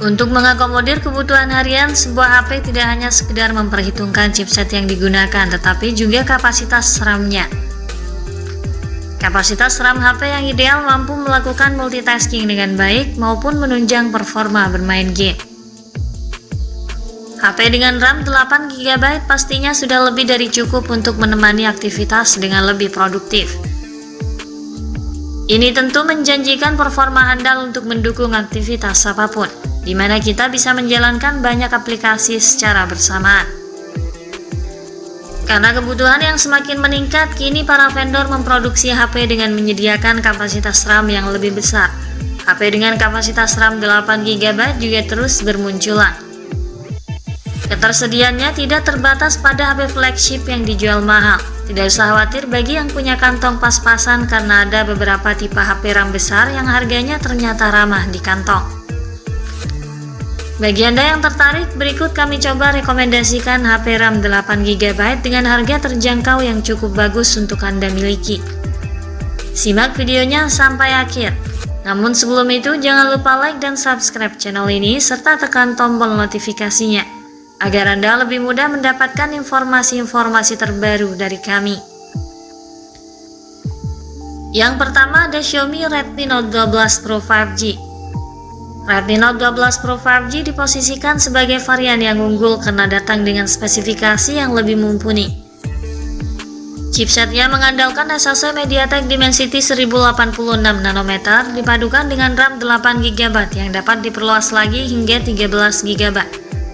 Untuk mengakomodir kebutuhan harian, sebuah HP tidak hanya sekedar memperhitungkan chipset yang digunakan, tetapi juga kapasitas RAM-nya. Kapasitas RAM HP yang ideal mampu melakukan multitasking dengan baik maupun menunjang performa bermain game. HP dengan RAM 8GB pastinya sudah lebih dari cukup untuk menemani aktivitas dengan lebih produktif. Ini tentu menjanjikan performa handal untuk mendukung aktivitas apapun, di mana kita bisa menjalankan banyak aplikasi secara bersamaan. Karena kebutuhan yang semakin meningkat, kini para vendor memproduksi HP dengan menyediakan kapasitas RAM yang lebih besar. HP dengan kapasitas RAM 8GB juga terus bermunculan. Ketersediaannya tidak terbatas pada HP flagship yang dijual mahal. Tidak usah khawatir bagi yang punya kantong pas-pasan karena ada beberapa tipe HP RAM besar yang harganya ternyata ramah di kantong. Bagi Anda yang tertarik, berikut kami coba rekomendasikan HP RAM 8GB dengan harga terjangkau yang cukup bagus untuk Anda miliki. Simak videonya sampai akhir. Namun sebelum itu, jangan lupa like dan subscribe channel ini serta tekan tombol notifikasinya, agar Anda lebih mudah mendapatkan informasi-informasi terbaru dari kami. Yang pertama ada Xiaomi Redmi Note 12 Pro 5G. Redmi Note 12 Pro 5G diposisikan sebagai varian yang unggul karena datang dengan spesifikasi yang lebih mumpuni. Chipsetnya mengandalkan SoC MediaTek Dimensity 1086 nanometer dipadukan dengan RAM 8GB yang dapat diperluas lagi hingga 13GB,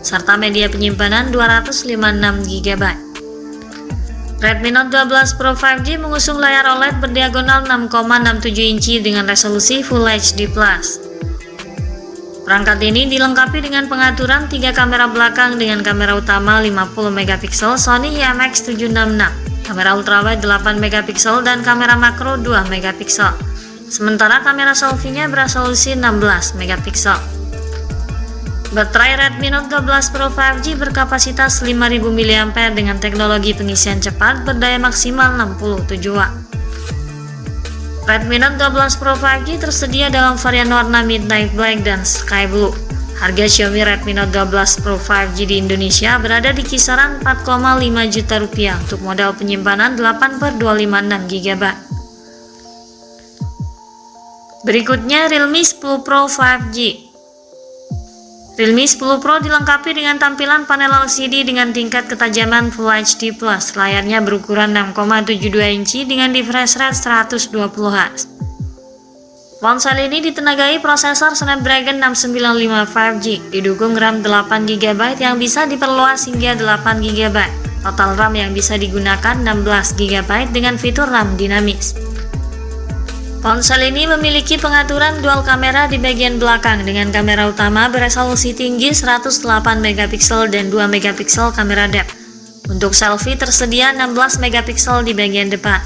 serta media penyimpanan 256GB. Redmi Note 12 Pro 5G mengusung layar OLED berdiagonal 6,67 inci dengan resolusi Full HD+. Perangkat ini dilengkapi dengan pengaturan 3 kamera belakang dengan kamera utama 50MP Sony IMX766, kamera ultrawide 8MP dan kamera makro 2MP. Sementara kamera selfie-nya beresolusi 16MP. Baterai Redmi Note 12 Pro 5G berkapasitas 5000 mAh dengan teknologi pengisian cepat berdaya maksimal 67 Watt. Redmi Note 12 Pro 5G tersedia dalam varian warna Midnight Black dan Sky Blue. Harga Xiaomi Redmi Note 12 Pro 5G di Indonesia berada di kisaran 4,5 juta rupiah untuk modal penyimpanan 8/256GB. Berikutnya Realme 10 Pro 5G. Realme 10 Pro dilengkapi dengan tampilan panel LCD dengan tingkat ketajaman Full HD+. Layarnya berukuran 6,72 inci dengan refresh rate 120Hz. Ponsel ini ditenagai prosesor Snapdragon 695 5G, didukung RAM 8GB yang bisa diperluas hingga 8GB. Total RAM yang bisa digunakan 16GB dengan fitur RAM dinamis. Ponsel ini memiliki pengaturan dual kamera di bagian belakang dengan kamera utama beresolusi tinggi 108MP dan 2MP kamera depth. Untuk selfie tersedia 16MP di bagian depan.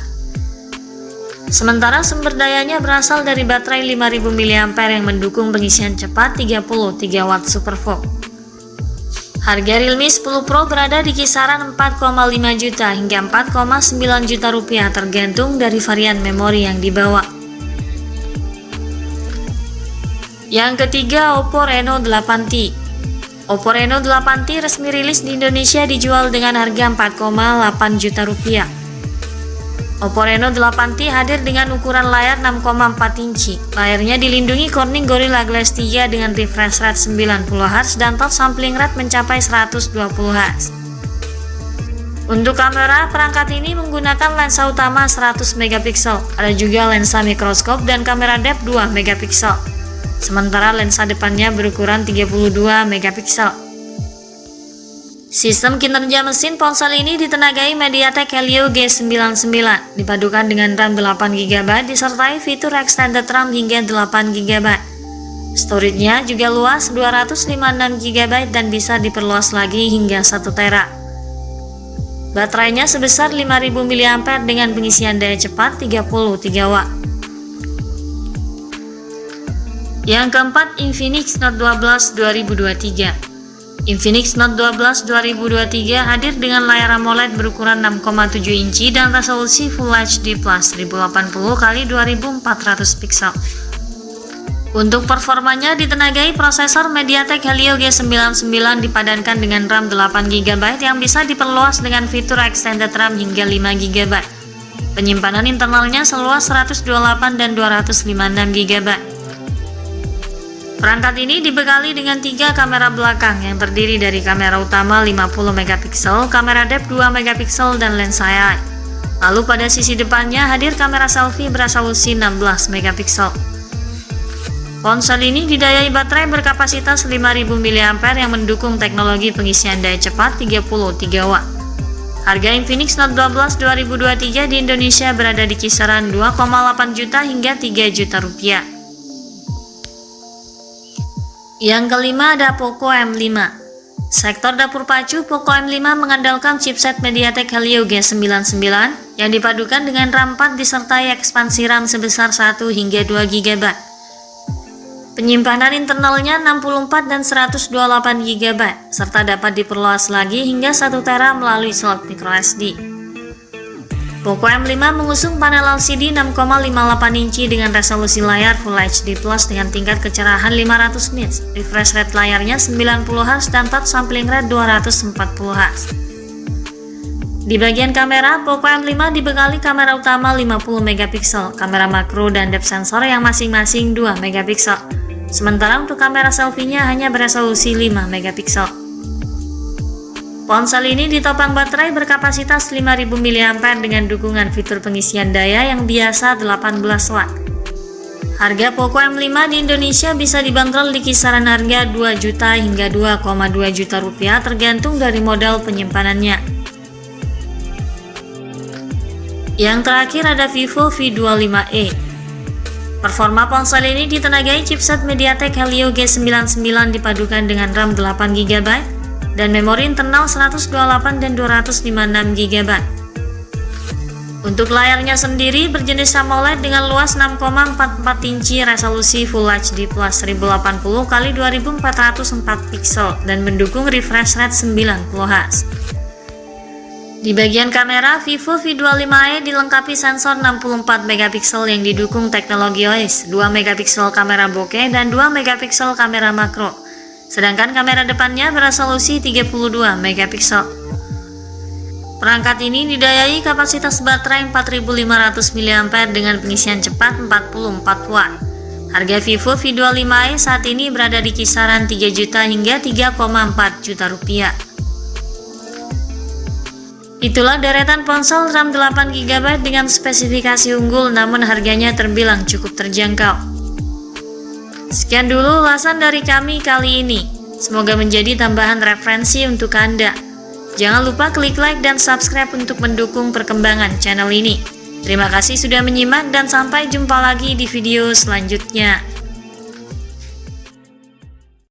Sementara sumber dayanya berasal dari baterai 5000 mAh yang mendukung pengisian cepat 33 Watt SuperVOOC. Harga Realme 10 Pro berada di kisaran 4,5 juta hingga 4,9 juta rupiah tergantung dari varian memori yang dibawa. Yang ketiga, Oppo Reno 8T. Oppo Reno 8T resmi rilis di Indonesia dijual dengan harga 4,8 juta rupiah. Oppo Reno 8T hadir dengan ukuran layar 6,4 inci. Layarnya dilindungi Corning Gorilla Glass 3 dengan refresh rate 90Hz dan touch sampling rate mencapai 120Hz. Untuk kamera, perangkat ini menggunakan lensa utama 100MP, ada juga lensa mikroskop dan kamera depth 2MP. Sementara lensa depannya berukuran 32MP. Sistem kinerja mesin ponsel ini ditenagai MediaTek Helio G99, dipadukan dengan RAM 8GB disertai fitur extended RAM hingga 8GB. Storage-nya juga luas 256GB dan bisa diperluas lagi hingga 1TB. Baterainya sebesar 5000 mAh dengan pengisian daya cepat 33 Watt. Yang keempat, Infinix Note 12 2023. Infinix Note 12 2023 hadir dengan layar AMOLED berukuran 6,7 inci dan resolusi Full HD+ 1080 x 2400 pixel. Untuk performanya ditenagai prosesor MediaTek Helio G99 dipadankan dengan RAM 8GB yang bisa diperluas dengan fitur extended RAM hingga 5GB. Penyimpanan internalnya seluas 128 dan 256GB. Perangkat ini dibekali dengan 3 kamera belakang yang terdiri dari kamera utama 50MP, kamera depth 2MP, dan lensa AI. Lalu pada sisi depannya hadir kamera selfie berresolusi 16MP. Ponsel ini didayai baterai berkapasitas 5000 mAh yang mendukung teknologi pengisian daya cepat 33 watt. Harga Infinix Note 12 2023 di Indonesia berada di kisaran 2,8 juta hingga 3 juta rupiah. Yang kelima ada Poco M5. Sektor dapur pacu Poco M5 mengandalkan chipset MediaTek Helio G99 yang dipadukan dengan RAM 4 disertai ekspansi RAM sebesar 1 hingga 2GB. Penyimpanan internalnya 64 dan 128GB, serta dapat diperluas lagi hingga 1 tera melalui slot microSD. Poco M5 mengusung panel LCD 6,58 inci dengan resolusi layar Full HD Plus dengan tingkat kecerahan 500 nits, refresh rate layarnya 90Hz dan touch sampling rate 240Hz. Di bagian kamera, Poco M5 dibekali kamera utama 50MP, kamera makro dan depth sensor yang masing-masing 2MP. Sementara untuk kamera selfie-nya hanya beresolusi 5MP. Ponsel ini ditopang baterai berkapasitas 5000 mAh dengan dukungan fitur pengisian daya yang biasa 18 watt. Harga Poco M5 di Indonesia bisa dibanderol di kisaran harga 2 juta hingga 2,2 juta rupiah tergantung dari modal penyimpanannya. Yang terakhir ada Vivo V25e. Performa ponsel ini ditenagai chipset MediaTek Helio G99 dipadukan dengan RAM 8GB dan memori internal 128 dan 256GB. Untuk layarnya sendiri berjenis AMOLED dengan luas 6,44 inci resolusi Full HD Plus 1080x2404 pixel dan mendukung refresh rate 90Hz. Di bagian kamera, Vivo V25e dilengkapi sensor 64MP yang didukung teknologi OIS, 2MP kamera bokeh dan 2MP kamera makro. Sedangkan kamera depannya beresolusi 32MP. Perangkat ini didayai kapasitas baterai 4500 mAh dengan pengisian cepat 44 watt. Harga Vivo V25e saat ini berada di kisaran 3 juta hingga 3,4 juta rupiah. Itulah deretan ponsel RAM 8GB dengan spesifikasi unggul namun harganya terbilang cukup terjangkau. Sekian dulu ulasan dari kami kali ini. Semoga menjadi tambahan referensi untuk Anda. Jangan lupa klik like dan subscribe untuk mendukung perkembangan channel ini. Terima kasih sudah menyimak dan sampai jumpa lagi di video selanjutnya.